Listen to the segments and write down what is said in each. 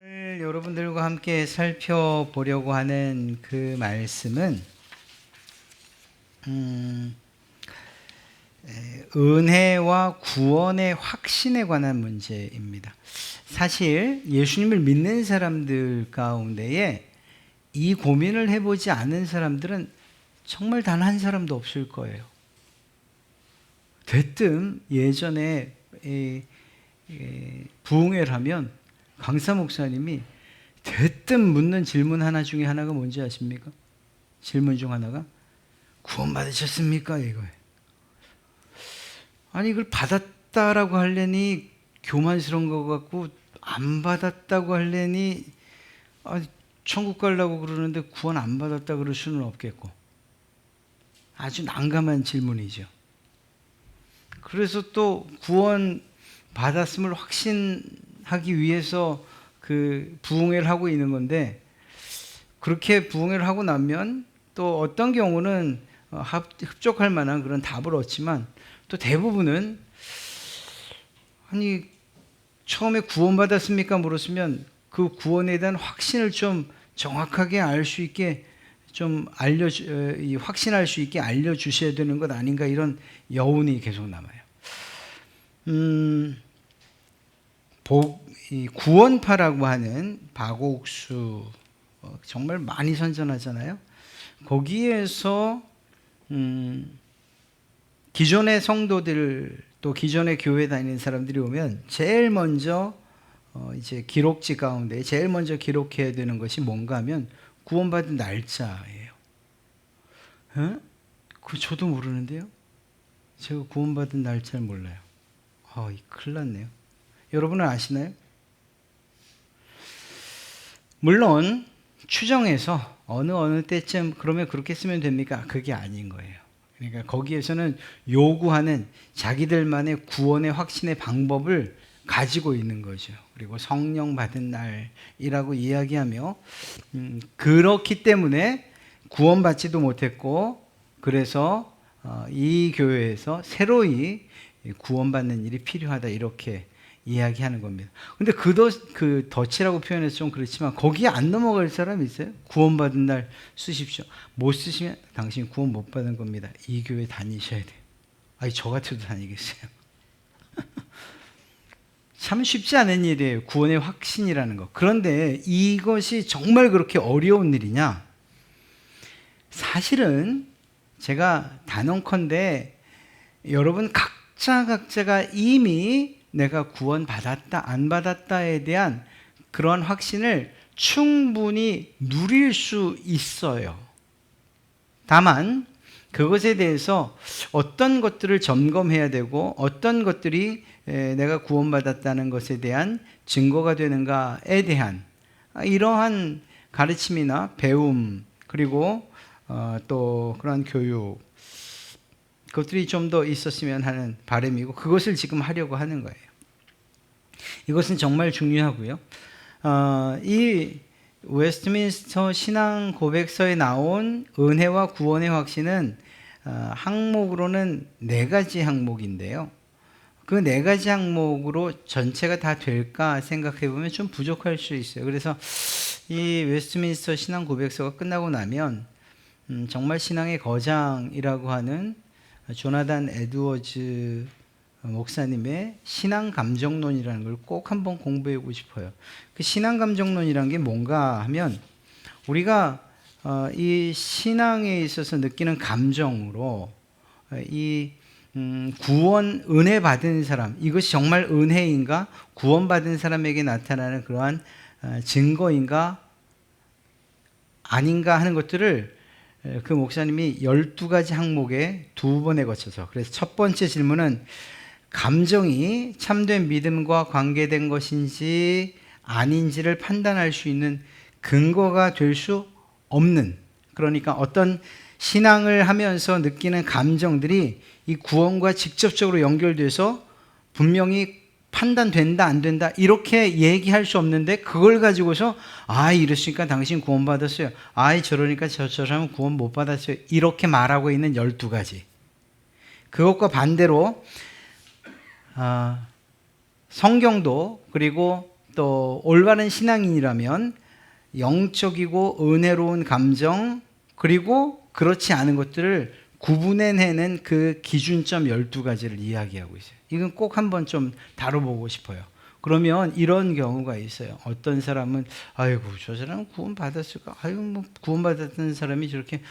오늘 여러분들과 함께 살펴보려고 하는 그 말씀은 은혜와 구원의 확신에 관한 문제입니다. 사실 예수님을 믿는 사람들 가운데에 이 고민을 해보지 않은 사람들은 정말 단 한 사람도 없을 거예요. 대뜸 예전에 부흥회를 하면 강사 목사님이 대뜸 묻는 질문 하나 중에 하나가 뭔지 아십니까? 질문 중 하나가 구원 받으셨습니까? 이거예요. 아니 이걸 받았다라고 하려니 교만스러운 것 같고 안 받았다고 하려니 천국 가려고 그러는데 구원 안 받았다 그럴 수는 없겠고 아주 난감한 질문이죠. 그래서 또 구원 받았음을 확신하기 위해서 그 부흥회를 하고 있는 건데, 그렇게 부흥회를 하고 나면 또 어떤 경우는 흡족할 만한 그런 답을 얻지만 또 대부분은 아니 처음에 구원받았습니까? 물었으면 그 구원에 대한 확신을 좀 정확하게 알 수 있게 좀 확신할 수 있게 알려주셔야 되는 것 아닌가, 이런 여운이 계속 남아요. 구원파라고 하는 박옥수 정말 많이 선전하잖아요. 거기에서 기존의 성도들 또 기존의 교회 다니는 사람들이 오면 제일 먼저 이제 기록지 가운데 제일 먼저 기록해야 되는 것이 뭔가 하면 구원받은 날짜예요. 그 저도 모르는데요. 제가 구원받은 날짜를 몰라요. 큰일 났네요. 여러분은 아시나요? 물론 추정해서 어느 때쯤 그러면 그렇게 쓰면 됩니까? 그게 아닌 거예요. 그러니까 거기에서는 요구하는 자기들만의 구원의 확신의 방법을 가지고 있는 거죠. 그리고 성령 받은 날이라고 이야기하며 그렇기 때문에 구원받지도 못했고, 그래서 이 교회에서 새로이 구원받는 일이 필요하다, 이렇게 이야기하는 겁니다. 근데 그 덫이라고 표현해서 좀 그렇지만 거기에 안 넘어갈 사람 있어요? 구원받은 날 쓰십시오. 못 쓰시면 당신 구원 못 받은 겁니다. 이 교회 다니셔야 돼요. 저 같아도 다니겠어요. 참 쉽지 않은 일이에요. 구원의 확신이라는 거. 그런데 이것이 정말 그렇게 어려운 일이냐? 사실은 제가 단언컨대 여러분 각자가 이미 내가 구원 받았다 안 받았다에 대한 그런 확신을 충분히 누릴 수 있어요. 다만 그것에 대해서 어떤 것들을 점검해야 되고 어떤 것들이 내가 구원받았다는 것에 대한 증거가 되는가에 대한 이러한 가르침이나 배움, 그리고 또 그런 교육, 그것들이 좀 더 있었으면 하는 바람이고, 그것을 지금 하려고 하는 거예요. 이것은 정말 중요하고요. 이 웨스트민스터 신앙 고백서에 나온 은혜와 구원의 확신은 항목으로는 4가지 항목인데요. 그 4가지 항목으로 전체가 다 될까 생각해 보면 좀 부족할 수 있어요. 그래서 이 웨스트민스터 신앙 고백서가 끝나고 나면 정말 신앙의 거장이라고 하는 조나단 에드워즈 목사님의 신앙 감정론이라는 걸 꼭 한번 공부해 보고 싶어요. 그 신앙 감정론이라는 게 뭔가 하면 우리가 이 신앙에 있어서 느끼는 감정으로 이 구원, 은혜 받은 사람, 이것이 정말 은혜인가? 구원받은 사람에게 나타나는 그러한 증거인가? 아닌가 하는 것들을 그 목사님이 12가지 항목에 2번에 거쳐서, 그래서 첫 번째 질문은 감정이 참된 믿음과 관계된 것인지 아닌지를 판단할 수 있는 근거가 될 수 없는, 그러니까 어떤 신앙을 하면서 느끼는 감정들이 이 구원과 직접적으로 연결돼서 분명히 판단된다 안 된다 이렇게 얘기할 수 없는데, 그걸 가지고서 이랬으니까 당신 구원받았어요, 저러니까 저 사람은 구원 못 받았어요, 이렇게 말하고 있는 12가지. 그것과 반대로 성경도 그리고 또 올바른 신앙인이라면 영적이고 은혜로운 감정, 그리고 그렇지 않은 것들을 구분해내는 그 기준점 12가지를 이야기하고 있어요. 이건 꼭 한번 좀 다뤄보고 싶어요. 그러면 이런 경우가 있어요. 어떤 사람은 아이고 저 사람은 구원받았을까? 아이고 뭐 구원받았던 사람이 저렇게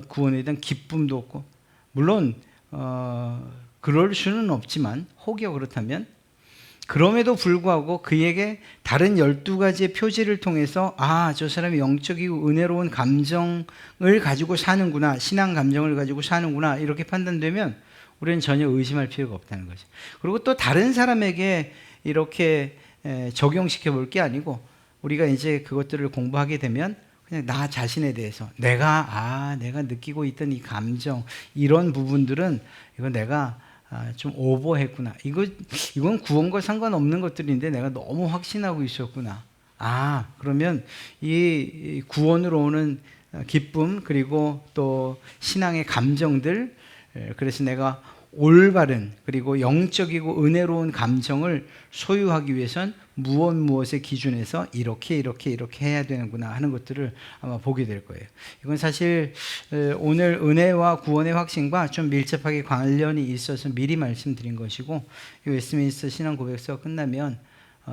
구원에 대한 기쁨도 없고, 물론 그럴 수는 없지만 혹여 그렇다면, 그럼에도 불구하고 그에게 다른 12가지의 표지를 통해서 저 사람이 영적이고 은혜로운 감정을 가지고 사는구나, 신앙 감정을 가지고 사는구나, 이렇게 판단되면 우리는 전혀 의심할 필요가 없다는 거죠. 그리고 또 다른 사람에게 이렇게 적용시켜 볼 게 아니고, 우리가 이제 그것들을 공부하게 되면 그냥 나 자신에 대해서 내가 느끼고 있던 이 감정, 이런 부분들은 이건 내가 좀 오버했구나, 이건 구원과 상관없는 것들인데 내가 너무 확신하고 있었구나. 그러면 이 구원으로 오는 기쁨, 그리고 또 신앙의 감정들, 그래서 내가 올바른 그리고 영적이고 은혜로운 감정을 소유하기 위해선 무엇의 기준에서 이렇게 해야 되는구나 하는 것들을 아마 보게 될 거예요. 이건 사실 오늘 은혜와 구원의 확신과 좀 밀접하게 관련이 있어서 미리 말씀드린 것이고, 이 웨스트민스터 신앙 고백서가 끝나면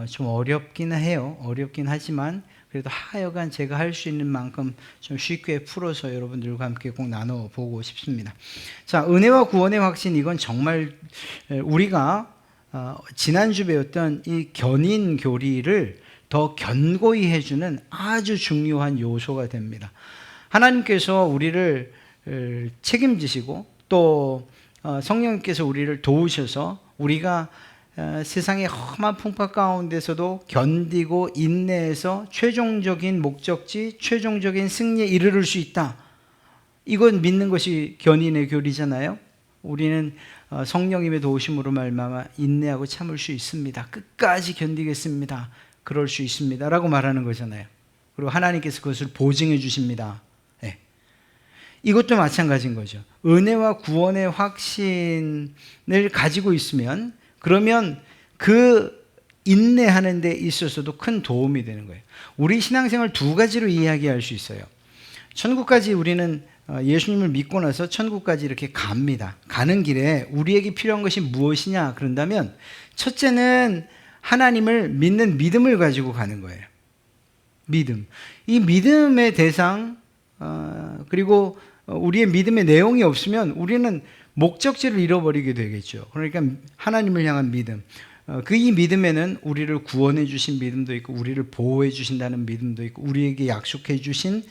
좀 어렵긴 해요. 어렵긴 하지만 그래도 하여간 제가 할 수 있는 만큼 좀 쉽게 풀어서 여러분들과 함께 꼭 나눠보고 싶습니다. 자, 은혜와 구원의 확신, 이건 정말 우리가 지난주 배웠던 이 견인 교리를 더 견고히 해주는 아주 중요한 요소가 됩니다. 하나님께서 우리를 책임지시고 또 성령님께서 우리를 도우셔서 우리가 세상의 험한 풍파 가운데서도 견디고 인내해서 최종적인 목적지, 최종적인 승리에 이르를 수 있다. 이건 믿는 것이 견인의 교리잖아요. 우리는 성령님의 도우심으로 말미암아 인내하고 참을 수 있습니다. 끝까지 견디겠습니다. 그럴 수 있습니다. 라고 말하는 거잖아요. 그리고 하나님께서 그것을 보증해 주십니다. 네. 이것도 마찬가지인 거죠. 은혜와 구원의 확신을 가지고 있으면, 그러면 그 인내하는 데 있어서도 큰 도움이 되는 거예요. 우리 신앙생활 두 가지로 이야기할 수 있어요. 천국까지 우리는 예수님을 믿고 나서 천국까지 이렇게 갑니다. 가는 길에 우리에게 필요한 것이 무엇이냐 그런다면, 첫째는 하나님을 믿는 믿음을 가지고 가는 거예요. 믿음. 이 믿음의 대상, 그리고 우리의 믿음의 내용이 없으면 우리는 목적지를 잃어버리게 되겠죠. 그러니까 하나님을 향한 믿음, 이 믿음에는 우리를 구원해 주신 믿음도 있고, 우리를 보호해 주신다는 믿음도 있고, 우리에게 약속해 주신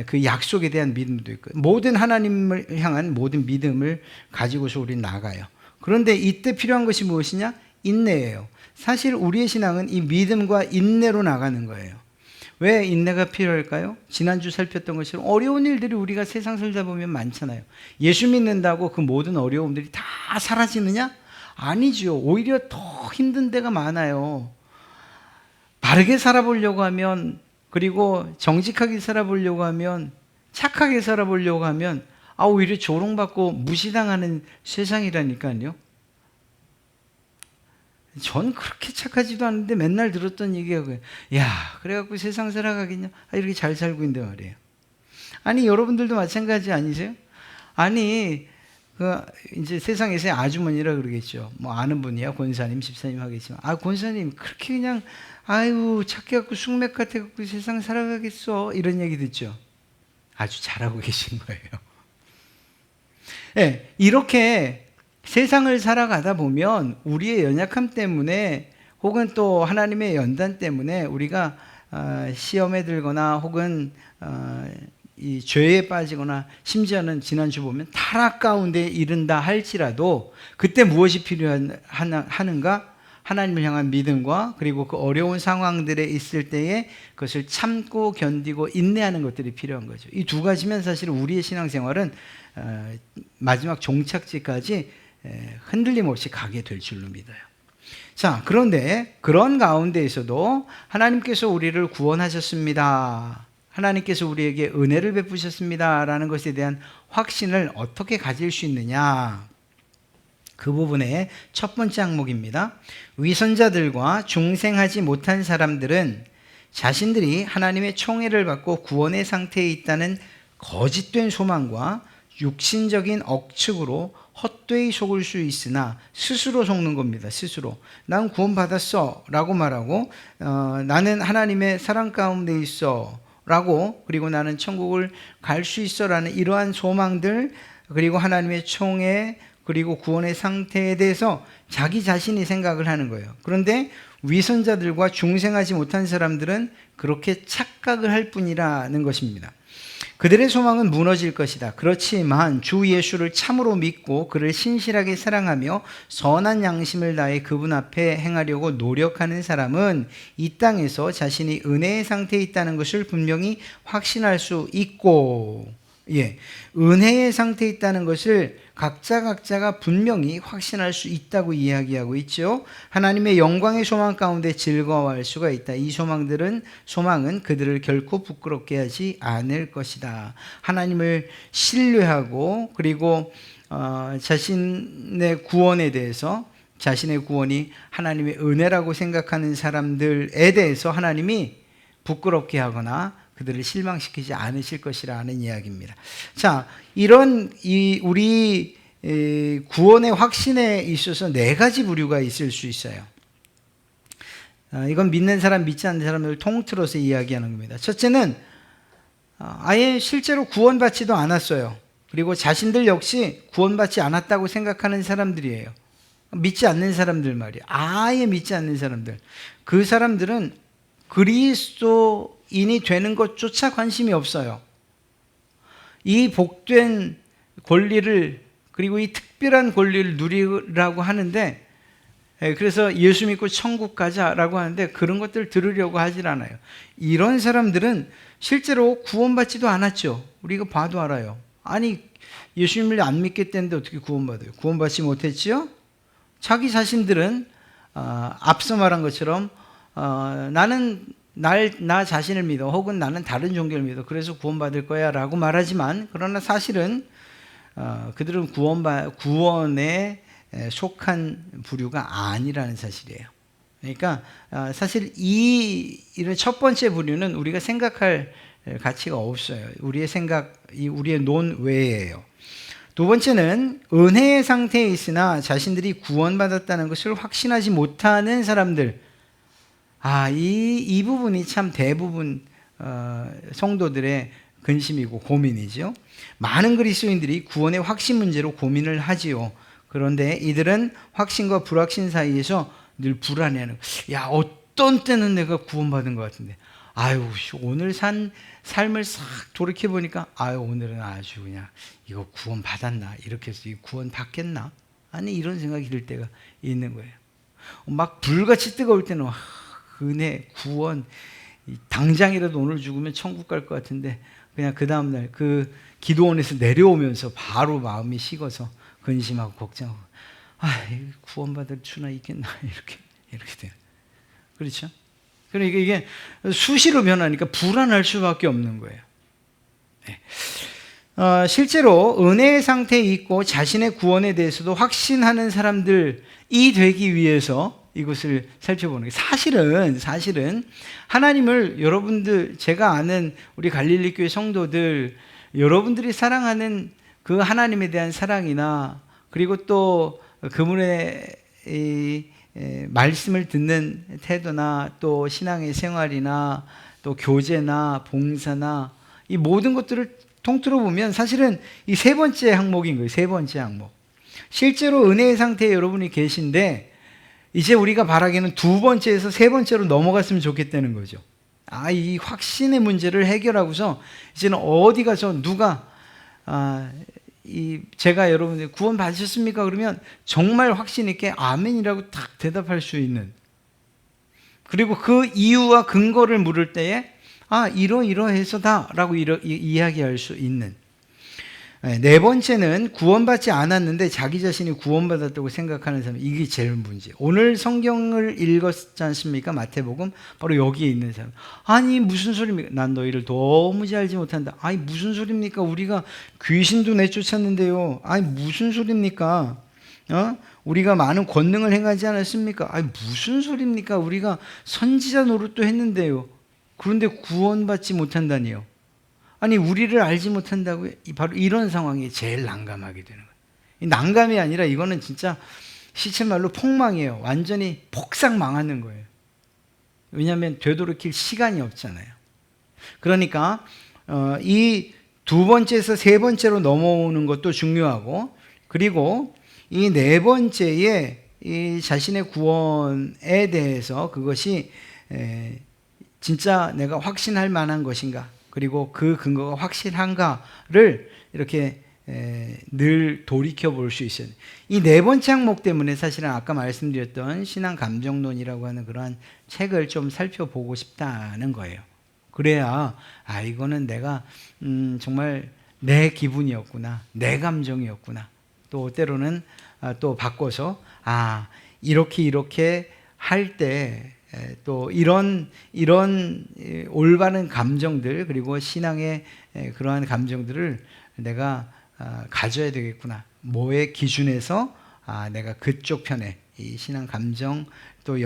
그 약속에 대한 믿음도 있고, 모든 하나님을 향한 모든 믿음을 가지고서 우리는 나가요. 그런데 이때 필요한 것이 무엇이냐? 인내예요. 사실 우리의 신앙은 이 믿음과 인내로 나가는 거예요. 왜 인내가 필요할까요? 지난주 살폈던 것처럼 어려운 일들이 우리가 세상 살다 보면 많잖아요. 예수 믿는다고 그 모든 어려움들이 다 사라지느냐? 아니죠. 오히려 더 힘든 데가 많아요. 바르게 살아보려고 하면, 그리고 정직하게 살아보려고 하면, 착하게 살아보려고 하면 오히려 조롱받고 무시당하는 세상이라니까요. 전 그렇게 착하지도 않은데 맨날 들었던 얘기가 그래요. 야, 그래갖고 세상 살아가겠냐? 이렇게 잘 살고 있는데 말이에요. 아니, 여러분들도 마찬가지 아니세요? 아니, 이제 세상에서 아주머니라 그러겠죠. 뭐 아는 분이야, 권사님, 집사님 하겠지만, 권사님 그렇게 그냥 착해갖고 숙맥 같아갖고 세상 살아가겠어, 이런 얘기 듣죠. 아주 잘하고 계신 거예요. 네, 이렇게 세상을 살아가다 보면 우리의 연약함 때문에, 혹은 또 하나님의 연단 때문에 우리가 시험에 들거나, 혹은 이 죄에 빠지거나, 심지어는 지난주 보면 타락 가운데 이른다 할지라도, 그때 무엇이 필요하는가? 하나님을 향한 믿음과, 그리고 그 어려운 상황들에 있을 때에 그것을 참고 견디고 인내하는 것들이 필요한 거죠. 이 두 가지면 사실 우리의 신앙생활은 마지막 종착지까지 흔들림 없이 가게 될 줄로 믿어요. 자, 그런데 그런 가운데에서도 하나님께서 우리를 구원하셨습니다, 하나님께서 우리에게 은혜를 베푸셨습니다 라는 것에 대한 확신을 어떻게 가질 수 있느냐? 그 부분의 첫 번째 항목입니다. 위선자들과 중생하지 못한 사람들은 자신들이 하나님의 총애를 받고 구원의 상태에 있다는 거짓된 소망과 육신적인 억측으로 헛되이 속을 수 있으나 스스로 속는 겁니다. 스스로. 난 구원받았어 라고 말하고 나는 하나님의 사랑 가운데 있어 라고, 그리고 나는 천국을 갈 수 있어 라는 이러한 소망들, 그리고 하나님의 총애, 그리고 구원의 상태에 대해서 자기 자신이 생각을 하는 거예요. 그런데 위선자들과 중생하지 못한 사람들은 그렇게 착각을 할 뿐이라는 것입니다. 그들의 소망은 무너질 것이다. 그렇지만 주 예수를 참으로 믿고 그를 신실하게 사랑하며 선한 양심을 다해 그분 앞에 행하려고 노력하는 사람은 이 땅에서 자신이 은혜의 상태에 있다는 것을 분명히 확신할 수 있고, 은혜의 상태에 있다는 것을 각자가 분명히 확신할 수 있다고 이야기하고 있죠. 하나님의 영광의 소망 가운데 즐거워할 수가 있다. 이 소망은 그들을 결코 부끄럽게 하지 않을 것이다. 하나님을 신뢰하고, 그리고 자신의 구원에 대해서, 자신의 구원이 하나님의 은혜라고 생각하는 사람들에 대해서 하나님이 부끄럽게 하거나 그들을 실망시키지 않으실 것이라는 이야기입니다. 자, 이런 우리 구원의 확신에 있어서 네 가지 부류가 있을 수 있어요. 이건 믿는 사람, 믿지 않는 사람을 통틀어서 이야기하는 겁니다. 첫째는 아예 실제로 구원받지도 않았어요. 그리고 자신들 역시 구원받지 않았다고 생각하는 사람들이에요. 믿지 않는 사람들 말이에요. 아예 믿지 않는 사람들. 그 사람들은 그리스도인이 되는 것조차 관심이 없어요. 이 복된 권리를, 그리고 이 특별한 권리를 누리라고 하는데, 그래서 예수 믿고 천국 가자라고 하는데 그런 것들 들으려고 하질 않아요. 이런 사람들은 실제로 구원받지도 않았죠. 우리가 봐도 알아요. 아니, 예수님을 안 믿겠다는데 어떻게 구원받아요? 구원받지 못했지요? 자기 자신들은 앞서 말한 것처럼 나는 나 자신을 믿어, 혹은 나는 다른 종교를 믿어, 그래서 구원받을 거야 라고 말하지만, 그러나 사실은 그들은 구원에 속한 부류가 아니라는 사실이에요. 그러니까 사실 이런 첫 번째 부류는 우리가 생각할 가치가 없어요. 우리의 우리의 논외예요. 두 번째는 은혜의 상태에 있으나 자신들이 구원받았다는 것을 확신하지 못하는 사람들. 이 부분이 참 대부분 성도들의 근심이고 고민이죠. 많은 그리스도인들이 구원의 확신 문제로 고민을 하지요. 그런데 이들은 확신과 불확신 사이에서 늘 불안해하는, 어떤 때는 내가 구원받은 것 같은데, 오늘 산 삶을 싹 돌이켜보니까, 오늘은 아주 그냥 이거 구원받았나? 이렇게 해서 구원받겠나? 아니, 이런 생각이 들 때가 있는 거예요. 막 불같이 뜨거울 때는, 은혜, 구원, 당장이라도 오늘 죽으면 천국 갈 것 같은데, 그냥 그 다음날 그 기도원에서 내려오면서 바로 마음이 식어서 근심하고 걱정하고, 구원받을 수나 있겠나? 이렇게 돼요. 그렇죠? 그러니까 이게 수시로 변하니까 불안할 수밖에 없는 거예요. 실제로 은혜의 상태에 있고 자신의 구원에 대해서도 확신하는 사람들이 되기 위해서 이것을 살펴보는 게, 사실은 하나님을, 여러분들, 제가 아는 우리 갈릴리 교회 성도들, 여러분들이 사랑하는 그 하나님에 대한 사랑이나, 그리고 또 그분의 말씀을 듣는 태도나, 또 신앙의 생활이나, 또 교제나 봉사나, 이 모든 것들을 통틀어 보면 사실은 이 세 번째 항목인 거예요. 세 번째 항목. 실제로 은혜의 상태에 여러분이 계신데, 이제 우리가 바라기는 두 번째에서 세 번째로 넘어갔으면 좋겠다는 거죠. 이 확신의 문제를 해결하고서 이제는 어디 가서 누가 제가 여러분들 구원 받으셨습니까? 그러면 정말 확신 있게 아멘이라고 딱 대답할 수 있는, 그리고 그 이유와 근거를 물을 때에 이러이러해서다라고 이야기할 수 있는. 네 번째는 구원받지 않았는데 자기 자신이 구원받았다고 생각하는 사람. 이게 제일 문제. 오늘 성경을 읽었지 않습니까? 마태복음. 바로 여기에 있는 사람. 무슨 소리입니까? 난 너희를 도무지 알지 못한다. 무슨 소리입니까? 우리가 귀신도 내쫓았는데요. 무슨 소리입니까? 우리가 많은 권능을 행하지 않았습니까? 아니, 무슨 소리입니까? 우리가 선지자 노릇도 했는데요. 그런데 구원받지 못한다니요. 아니, 우리를 알지 못한다고요? 바로 이런 상황이 제일 난감하게 되는 거예요. 난감이 아니라 이거는 진짜 시체말로 폭망이에요. 완전히 폭삭 망하는 거예요. 왜냐하면 되돌이킬 시간이 없잖아요. 그러니까 이 두 번째에서 세 번째로 넘어오는 것도 중요하고, 그리고 이 네 번째에 이 자신의 구원에 대해서 그것이 진짜 내가 확신할 만한 것인가, 그리고 그 근거가 확실한가를 이렇게 늘 돌이켜 볼 수 있어요. 이 네 번째 항목 때문에 사실은 아까 말씀드렸던 신앙 감정론이라고 하는 그러한 책을 좀 살펴보고 싶다는 거예요. 그래야 이거는 내가 정말 내 기분이었구나, 내 감정이었구나. 또 때로는 또 바꿔서 이렇게 할 때 또 이런 올바른 감정들, 그리고 신앙의 그러한 감정들을 내가 가져야 되겠구나. 뭐의 기준에서 내가 그쪽 편에 이 신앙 감정, 또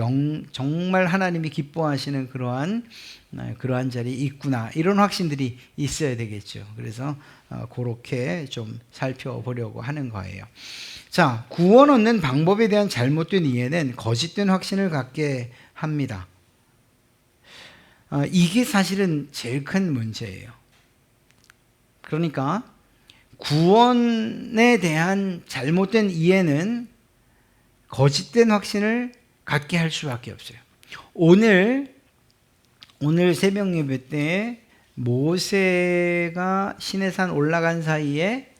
정말 하나님이 기뻐하시는 그러한 자리에 있구나. 이런 확신들이 있어야 되겠죠. 그래서 그렇게 좀 살펴보려고 하는 거예요. 자, 구원 얻는 방법에 대한 잘못된 이해는 거짓된 확신을 갖게 합니다. 이게 사실은 제일 큰 문제예요. 그러니까 구원에 대한 잘못된 이해는 거짓된 확신을 갖게 할 수밖에 없어요. 오늘 새벽 예배 때 모세가 시내산 올라간 사이에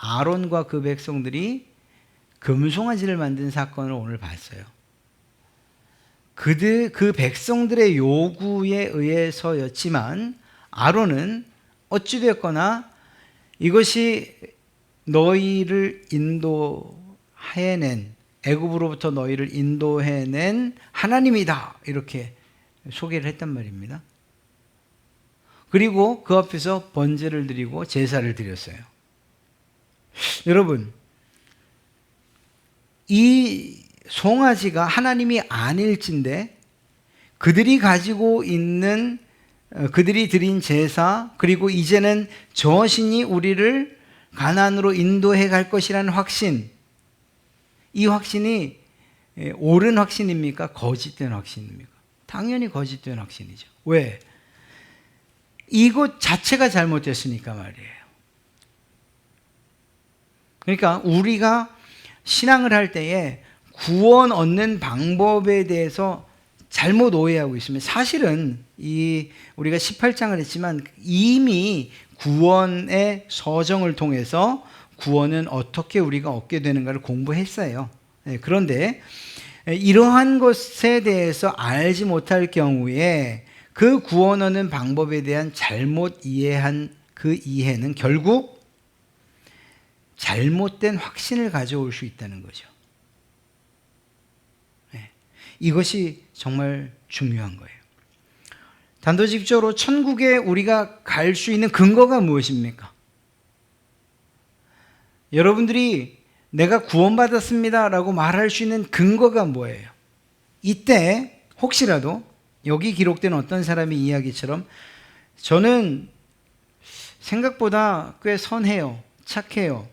아론과 그 백성들이 금송아지를 만든 사건을 오늘 봤어요. 그 백성들의 요구에 의해서였지만 아론은 어찌됐거나 이것이 너희를 인도해낸, 애굽으로부터 너희를 인도해낸 하나님이다, 이렇게 소개를 했단 말입니다. 그리고 그 앞에서 번제를 드리고 제사를 드렸어요. 여러분, 이 송아지가 하나님이 아닐진데 그들이 가지고 있는, 그들이 드린 제사, 그리고 이제는 저 신이 우리를 가나안으로 인도해 갈 것이라는 확신, 이 확신이 옳은 확신입니까? 거짓된 확신입니까? 당연히 거짓된 확신이죠. 왜? 이것 자체가 잘못됐으니까 말이에요. 그러니까 우리가 신앙을 할 때에 구원 얻는 방법에 대해서 잘못 오해하고 있으면, 사실은 우리가 18장을 했지만 이미 구원의 서정을 통해서 구원은 어떻게 우리가 얻게 되는가를 공부했어요. 그런데 이러한 것에 대해서 알지 못할 경우에 그 구원 얻는 방법에 대한 잘못 이해한 그 이해는 결국 잘못된 확신을 가져올 수 있다는 거죠. 이것이 정말 중요한 거예요. 단도직입적으로 천국에 우리가 갈 수 있는 근거가 무엇입니까? 여러분들이 내가 구원받았습니다 라고 말할 수 있는 근거가 뭐예요? 이때 혹시라도 여기 기록된 어떤 사람의 이야기처럼 저는 생각보다 꽤 선해요, 착해요,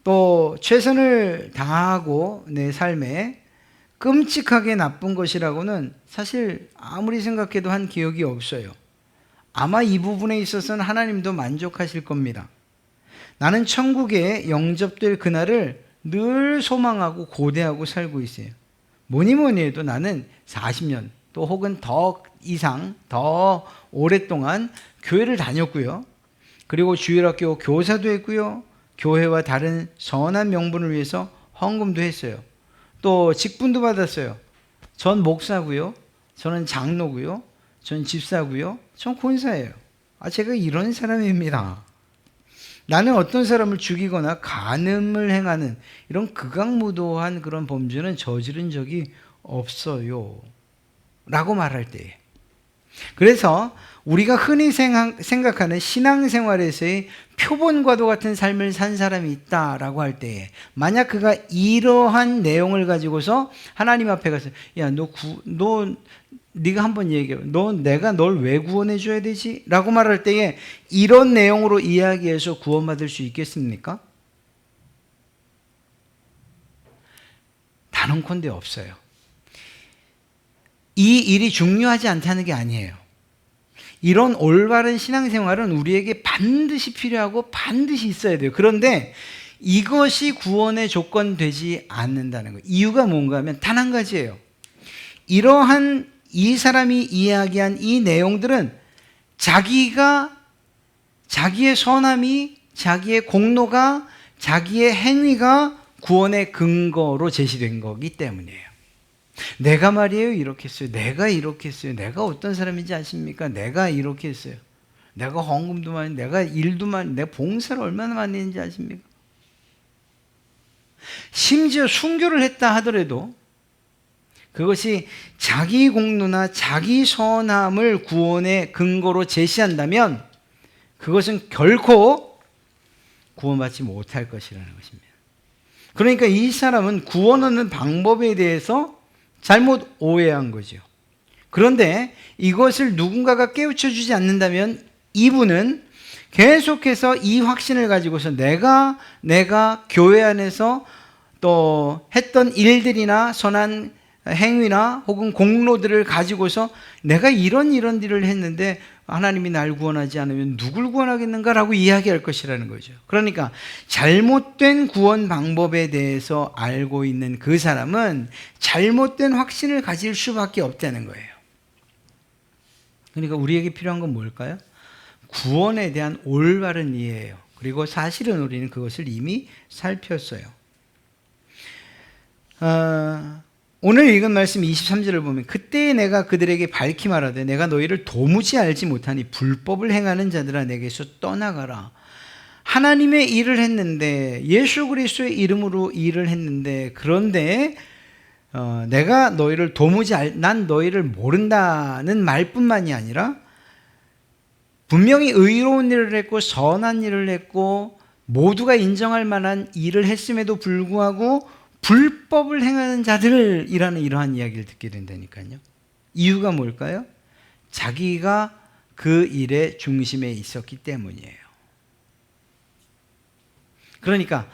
또 최선을 다하고 내 삶에 끔찍하게 나쁜 것이라고는 사실 아무리 생각해도 한 기억이 없어요. 아마 이 부분에 있어서는 하나님도 만족하실 겁니다. 나는 천국에 영접될 그날을 늘 소망하고 고대하고 살고 있어요. 뭐니 해도 나는 40년 또 혹은 더 이상 더 오랫동안 교회를 다녔고요. 그리고 주일학교 교사도 했고요. 교회와 다른 선한 명분을 위해서 헌금도 했어요. 또 직분도 받았어요. 전 목사고요. 저는 장로고요. 전 집사고요. 전 권사예요. 제가 이런 사람입니다. 나는 어떤 사람을 죽이거나 간음을 행하는 이런 극악무도한 그런 범죄는 저지른 적이 없어요 라고 말할 때, 그래서 우리가 흔히 생각하는 신앙생활에서의 표본과도 같은 삶을 산 사람이 있다라고 할 때에 만약 그가 이러한 내용을 가지고서 하나님 앞에 가서 야, 네가 한번 얘기해. 내가 널 왜 구원해 줘야 되지? 라고 말할 때에 이런 내용으로 이야기해서 구원받을 수 있겠습니까? 단언컨대 없어요. 이 일이 중요하지 않다는 게 아니에요. 이런 올바른 신앙생활은 우리에게 반드시 필요하고 반드시 있어야 돼요. 그런데 이것이 구원의 조건 되지 않는다는 거예요. 이유가 뭔가 하면 단 한 가지예요. 이러한 이 사람이 이야기한 이 내용들은 자기의 선함이, 자기의 공로가, 자기의 행위가 구원의 근거로 제시된 거기 때문이에요. 내가 말이에요 이렇게 했어요. 내가 이렇게 했어요. 내가 어떤 사람인지 아십니까? 내가 이렇게 했어요. 내가 헌금도 많이, 내가 일도 많이, 내가 봉사를 얼마나 많이 했는지 아십니까? 심지어 순교를 했다 하더라도 그것이 자기 공로나 자기 선함을 구원의 근거로 제시한다면 그것은 결코 구원받지 못할 것이라는 것입니다. 그러니까 이 사람은 구원 얻는 방법에 대해서 잘못 오해한 거죠. 그런데 이것을 누군가가 깨우쳐 주지 않는다면 이분은 계속해서 이 확신을 가지고서 내가 교회 안에서 또 했던 일들이나 선한 행위나 혹은 공로들을 가지고서 내가 이런 일을 했는데 하나님이 날 구원하지 않으면 누굴 구원하겠는가라고 이야기할 것이라는 거죠. 그러니까 잘못된 구원 방법에 대해서 알고 있는 그 사람은 잘못된 확신을 가질 수밖에 없다는 거예요. 그러니까 우리에게 필요한 건 뭘까요? 구원에 대한 올바른 이해예요. 그리고 사실은 우리는 그것을 이미 살폈어요. 오늘 읽은 말씀 23절을 보면 그때 내가 그들에게 밝히 말하되 내가 너희를 도무지 알지 못하니 불법을 행하는 자들아 내게서 떠나가라. 하나님의 일을 했는데 예수 그리스도의 이름으로 일을 했는데 그런데 내가 너희를 난 너희를 모른다는 말뿐만이 아니라 분명히 의로운 일을 했고 선한 일을 했고 모두가 인정할 만한 일을 했음에도 불구하고 불법을 행하는 자들이라는 이러한 이야기를 듣게 된다니까요. 이유가 뭘까요? 자기가 그 일의 중심에 있었기 때문이에요. 그러니까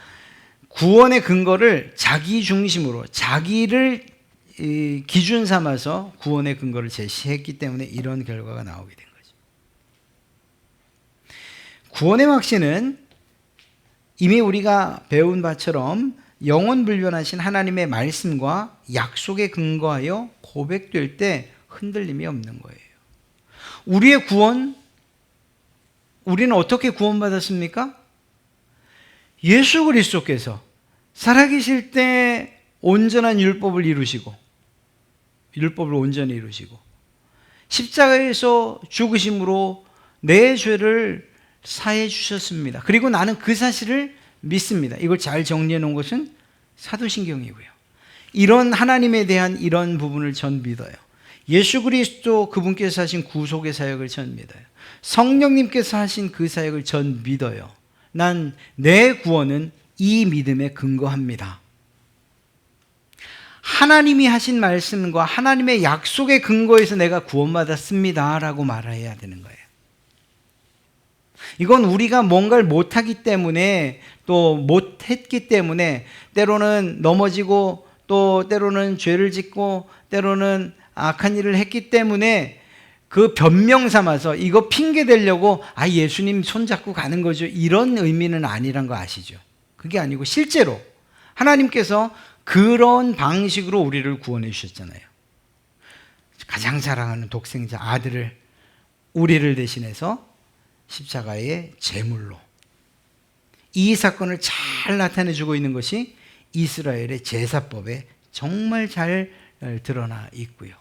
구원의 근거를 자기 중심으로 자기를 기준 삼아서 구원의 근거를 제시했기 때문에 이런 결과가 나오게 된 거죠. 구원의 확신은 이미 우리가 배운 바처럼 영원불변하신 하나님의 말씀과 약속에 근거하여 고백될 때 흔들림이 없는 거예요. 우리의 구원, 우리는 어떻게 구원받았습니까? 예수 그리스도께서 살아계실 때 온전한 율법을 이루시고 율법을 온전히 이루시고 십자가에서 죽으심으로 내 죄를 사해 주셨습니다. 그리고 나는 그 사실을 믿습니다. 이걸 잘 정리해 놓은 것은 사도신경이고요. 이런 하나님에 대한 이런 부분을 전 믿어요. 예수 그리스도 그분께서 하신 구속의 사역을 전 믿어요. 성령님께서 하신 그 사역을 전 믿어요. 난 내 구원은 이 믿음에 근거합니다. 하나님이 하신 말씀과 하나님의 약속의 근거에서 내가 구원받았습니다 라고 말해야 되는 거예요. 이건 우리가 뭔가를 못하기 때문에 또 못했기 때문에 때로는 넘어지고 또 때로는 죄를 짓고 때로는 악한 일을 했기 때문에 그 변명 삼아서 이거 핑계 대려고 예수님 손잡고 가는 거죠. 이런 의미는 아니란 거 아시죠? 그게 아니고 실제로 하나님께서 그런 방식으로 우리를 구원해 주셨잖아요. 가장 사랑하는 독생자 아들을 우리를 대신해서 십자가의 제물로 이 사건을 잘 나타내주고 있는 것이 이스라엘의 제사법에 정말 잘 드러나 있고요.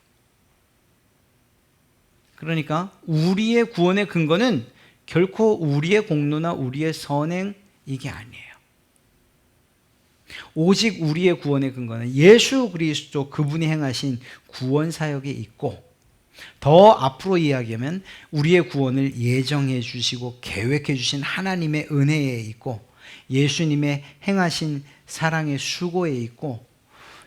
그러니까 우리의 구원의 근거는 결코 우리의 공로나 우리의 선행 이게 아니에요. 오직 우리의 구원의 근거는 예수 그리스도 그분이 행하신 구원 사역에 있고 더 앞으로 이야기하면 우리의 구원을 예정해 주시고 계획해 주신 하나님의 은혜에 있고 예수님의 행하신 사랑의 수고에 있고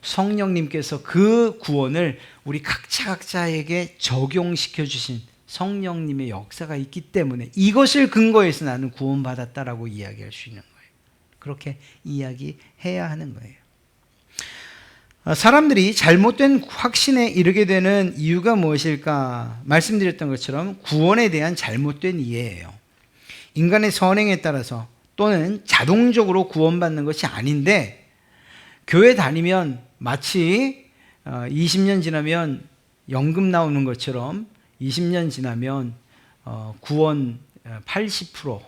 성령님께서 그 구원을 우리 각자에게 적용시켜 주신 성령님의 역사가 있기 때문에 이것을 근거해서 나는 구원받았다라고 이야기할 수 있는 거예요. 그렇게 이야기해야 하는 거예요. 사람들이 잘못된 확신에 이르게 되는 이유가 무엇일까? 말씀드렸던 것처럼 구원에 대한 잘못된 이해예요. 인간의 선행에 따라서 또는 자동적으로 구원받는 것이 아닌데 교회 다니면 마치 20년 지나면 연금 나오는 것처럼 20년 지나면 구원 80%,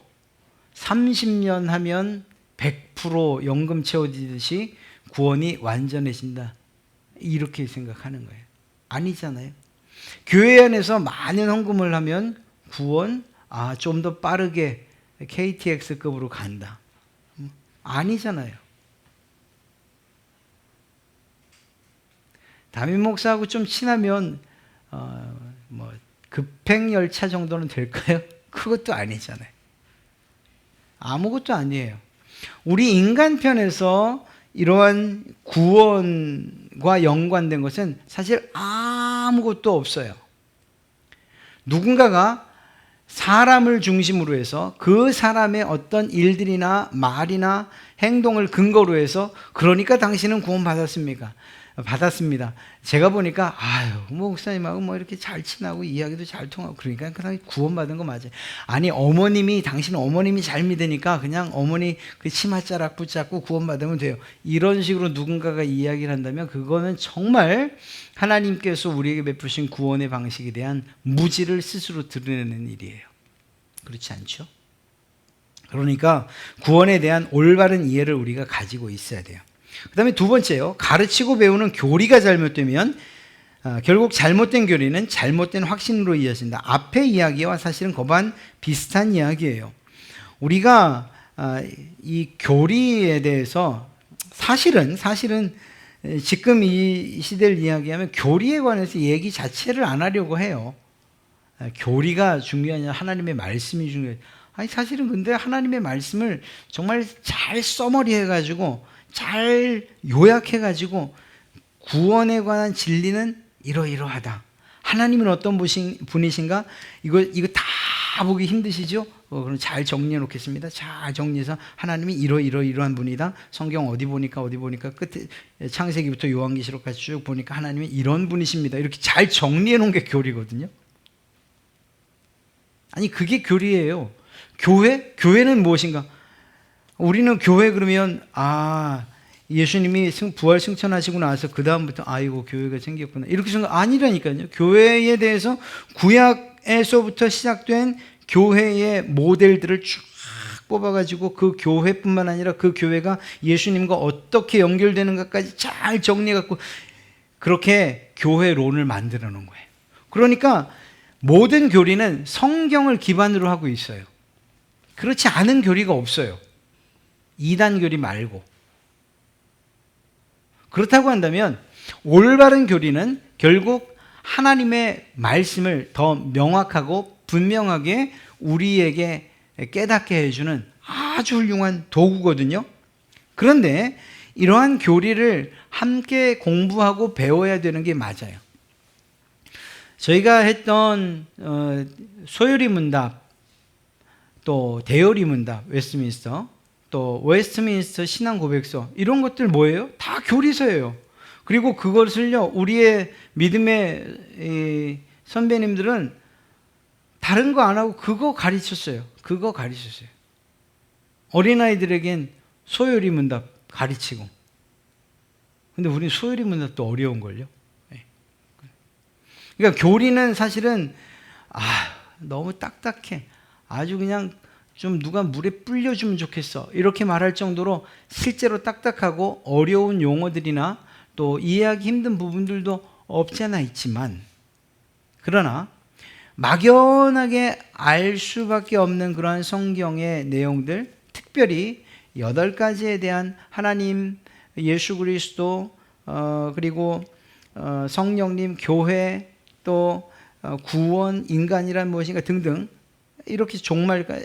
30년 하면 100% 연금 채워지듯이 구원이 완전해진다. 이렇게 생각하는 거예요. 아니잖아요. 교회 안에서 많은 헌금을 하면 구원, 좀 더 빠르게 KTX급으로 간다. 아니잖아요. 담임 목사하고 좀 친하면 급행열차 정도는 될까요? 그것도 아니잖아요. 아무것도 아니에요. 우리 인간편에서 이러한 구원과 연관된 것은 사실 아무것도 없어요. 누군가가 사람을 중심으로 해서 그 사람의 어떤 일들이나 말이나 행동을 근거로 해서 그러니까 당신은 구원받았습니까? 받았습니다. 제가 보니까 목사님하고 이렇게 잘 친하고 이야기도 잘 통하고 그러니까 그 사람이 구원받은 거 맞아요. 아니 당신 어머님이 잘 믿으니까 그냥 어머니 그 치맛자락 붙잡고 구원받으면 돼요. 이런 식으로 누군가가 이야기를 한다면 그거는 정말 하나님께서 우리에게 베푸신 구원의 방식에 대한 무지를 스스로 드러내는 일이에요. 그렇지 않죠? 그러니까 구원에 대한 올바른 이해를 우리가 가지고 있어야 돼요. 그 다음에 두 번째요. 가르치고 배우는 교리가 잘못되면 결국 잘못된 교리는 잘못된 확신으로 이어진다. 앞의 이야기와 사실은 거반 비슷한 이야기예요. 우리가 이 교리에 대해서 사실은 지금 이 시대를 이야기하면 교리에 관해서 얘기 자체를 안 하려고 해요. 교리가 중요하냐 하나님의 말씀이 중요해요. 사실은 근데 하나님의 말씀을 정말 잘 써머리해가지고 잘 요약해가지고 구원에 관한 진리는 이러이러하다. 하나님은 어떤 분이신가? 이거 다 보기 힘드시죠? 그럼 잘 정리해 놓겠습니다. 잘 정리해서 하나님이 이러이러한 분이다. 성경 어디 보니까 끝에 창세기부터 요한계시록까지 쭉 보니까 하나님이 이런 분이십니다. 이렇게 잘 정리해 놓은 게 교리거든요. 아니 그게 교리예요. 교회는 무엇인가? 우리는 교회 그러면 예수님이 부활 승천하시고 나서 그 다음부터 교회가 생겼구나 이렇게 생각 아니라니까요. 교회에 대해서 구약에서부터 시작된 교회의 모델들을 쭉 뽑아가지고 그 교회뿐만 아니라 그 교회가 예수님과 어떻게 연결되는가까지 잘 정리해갖고 그렇게 교회론을 만들어 놓은 거예요. 그러니까 모든 교리는 성경을 기반으로 하고 있어요. 그렇지 않은 교리가 없어요. 이단 교리 말고. 그렇다고 한다면 올바른 교리는 결국 하나님의 말씀을 더 명확하고 분명하게 우리에게 깨닫게 해주는 아주 훌륭한 도구거든요. 그런데 이러한 교리를 함께 공부하고 배워야 되는 게 맞아요. 저희가 했던 소요리 문답, 또 대요리 문답, 웨스트민스터, 또 웨스트민스터 신앙 고백서 이런 것들 뭐예요? 다 교리서예요. 그리고 그것을요 우리의 믿음의 선배님들은 다른 거 안 하고 그거 가르쳤어요. 어린아이들에겐 소요리 문답 가르치고. 근데 우리는 소요리 문답도 어려운걸요. 그러니까 교리는 사실은 너무 딱딱해. 아주 그냥 좀 누가 물에 불려주면 좋겠어. 이렇게 말할 정도로 실제로 딱딱하고 어려운 용어들이나 또 이해하기 힘든 부분들도 없지 않아 있지만 그러나 막연하게 알 수밖에 없는 그러한 성경의 내용들, 특별히 8가지에 대한 하나님, 예수 그리스도, 그리고 성령님, 교회, 또 구원, 인간이란 무엇인가 등등 이렇게 종말과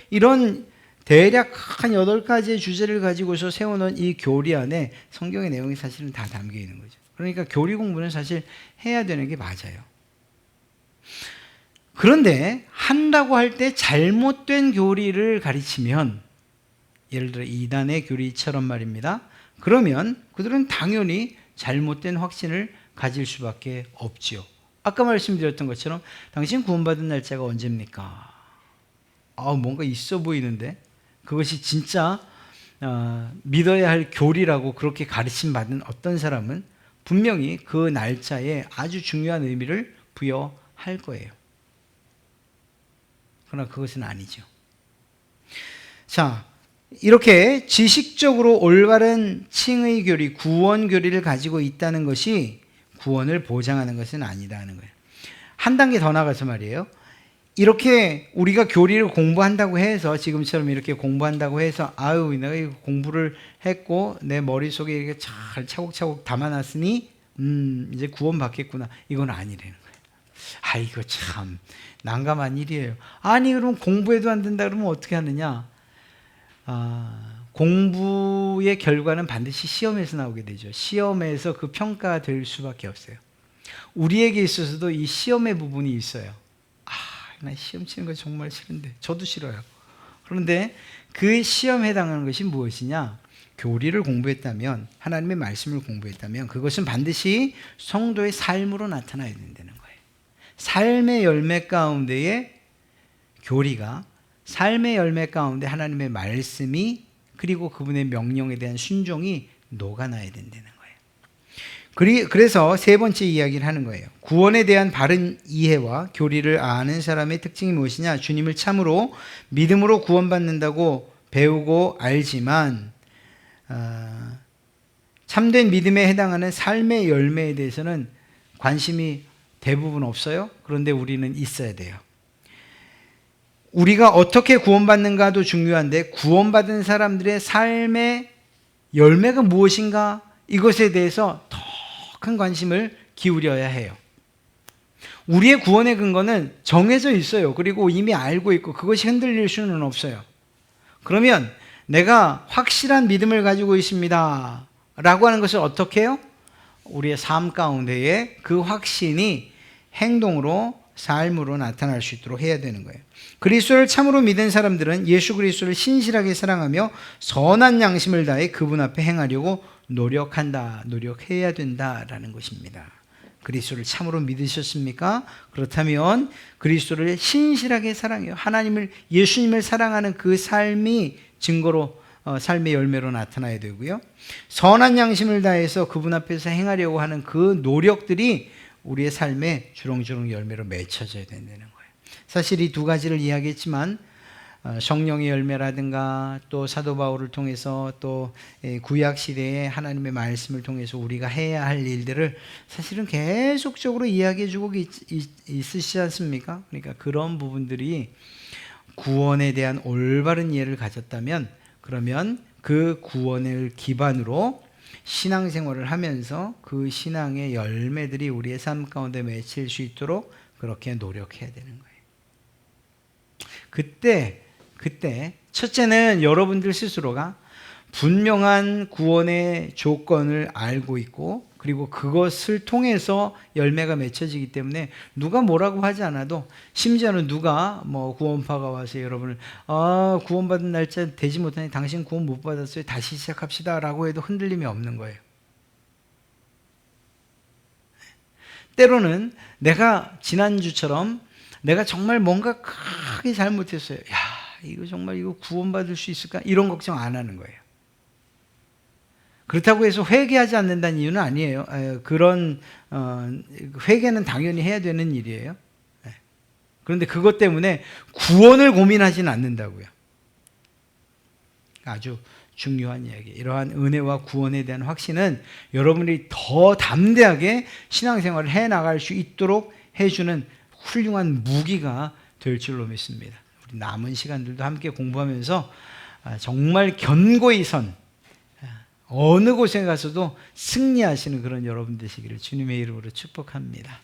이런 대략 한 8가지의 주제를 가지고서 세워놓은 이 교리 안에 성경의 내용이 사실은 다 담겨 있는 거죠. 그러니까 교리 공부는 사실 해야 되는 게 맞아요. 그런데 한다고 할 때 잘못된 교리를 가르치면, 예를 들어 이단의 교리처럼 말입니다. 그러면 그들은 당연히 잘못된 확신을 가질 수밖에 없지요. 아까 말씀드렸던 것처럼 당신 구원받은 날짜가 언제입니까? 뭔가 있어 보이는데 그것이 진짜 믿어야 할 교리라고 그렇게 가르침 받은 어떤 사람은 분명히 그 날짜에 아주 중요한 의미를 부여할 거예요. 그러나 그것은 아니죠. 자, 이렇게 지식적으로 올바른 칭의 교리, 구원 교리를 가지고 있다는 것이 구원을 보장하는 것은 아니다는 거예요. 한 단계 더 나가서 말이에요. 이렇게 우리가 교리를 공부한다고 해서, 지금처럼 이렇게 공부한다고 해서 내가 이거 공부를 했고 내 머릿속에 이렇게 잘 차곡차곡 담아놨으니 이제 구원 받겠구나, 이건 아니라는 거예요. 이거 참 난감한 일이에요. 그럼 공부해도 안 된다 그러면 어떻게 하느냐? 공부의 결과는 반드시 시험에서 나오게 되죠. 시험에서 그 평가가 될 수밖에 없어요. 우리에게 있어서도 이 시험의 부분이 있어요. 나 시험 치는 거 정말 싫은데, 저도 싫어요. 그런데 그 시험에 해당하는 것이 무엇이냐? 교리를 공부했다면, 하나님의 말씀을 공부했다면 그것은 반드시 성도의 삶으로 나타나야 된다는 거예요. 삶의 열매 가운데에 교리가, 삶의 열매 가운데 하나님의 말씀이, 그리고 그분의 명령에 대한 순종이 녹아나야 된다는 거예요. 그래서 세 번째 이야기를 하는 거예요. 구원에 대한 바른 이해와 교리를 아는 사람의 특징이 무엇이냐? 주님을 참으로 믿음으로 구원받는다고 배우고 알지만 참된 믿음에 해당하는 삶의 열매에 대해서는 관심이 대부분 없어요. 그런데 우리는 있어야 돼요. 우리가 어떻게 구원받는가도 중요한데, 구원받은 사람들의 삶의 열매가 무엇인가, 이것에 대해서 더 큰 관심을 기울여야 해요. 우리의 구원의 근거는 정해져 있어요. 그리고 이미 알고 있고 그것이 흔들릴 수는 없어요. 그러면 내가 확실한 믿음을 가지고 있습니다 라고 하는 것을 어떻게 해요? 우리의 삶 가운데에 그 확신이 행동으로, 삶으로 나타날 수 있도록 해야 되는 거예요. 그리스도를 참으로 믿은 사람들은 예수 그리스도를 신실하게 사랑하며 선한 양심을 다해 그분 앞에 행하려고 노력해야 된다라는 것입니다. 그리스도를 참으로 믿으셨습니까? 그렇다면 그리스도를 신실하게 사랑해요. 예수님을 사랑하는 그 삶이 증거로, 삶의 열매로 나타나야 되고요. 선한 양심을 다해서 그분 앞에서 행하려고 하는 그 노력들이 우리의 삶에 주렁주렁 열매로 맺혀져야 된다는 거예요. 사실 이 두 가지를 이야기했지만 성령의 열매라든가 또 사도 바울을 통해서 또 구약 시대의 하나님의 말씀을 통해서 우리가 해야 할 일들을 사실은 계속적으로 이야기해 주고 있으시지 않습니까? 그러니까 그런 부분들이 구원에 대한 올바른 이해를 가졌다면, 그러면 그 구원을 기반으로 신앙생활을 하면서 그 신앙의 열매들이 우리의 삶 가운데 맺힐 수 있도록 그렇게 노력해야 되는 거예요. 그때 첫째는 여러분들 스스로가 분명한 구원의 조건을 알고 있고, 그리고 그것을 통해서 열매가 맺혀지기 때문에 누가 뭐라고 하지 않아도, 심지어는 누가 구원파가 와서 여러분을 구원받은 날짜 되지 못하니 당신 구원 못 받았어요, 다시 시작합시다 라고 해도 흔들림이 없는 거예요. 때로는 내가 지난주처럼 내가 정말 뭔가 크게 잘못했어요. 이거 정말 구원받을 수 있을까? 이런 걱정 안 하는 거예요. 그렇다고 해서 회개하지 않는다는 이유는 아니에요. 그런 회개는 당연히 해야 되는 일이에요. 그런데 그것 때문에 구원을 고민하지는 않는다고요. 아주 중요한 이야기. 이러한 은혜와 구원에 대한 확신은 여러분이 더 담대하게 신앙생활을 해나갈 수 있도록 해주는 훌륭한 무기가 될 줄로 믿습니다. 우리 남은 시간들도 함께 공부하면서 정말 견고히 선, 어느 곳에 가서도 승리하시는 그런 여러분 되시기를 주님의 이름으로 축복합니다.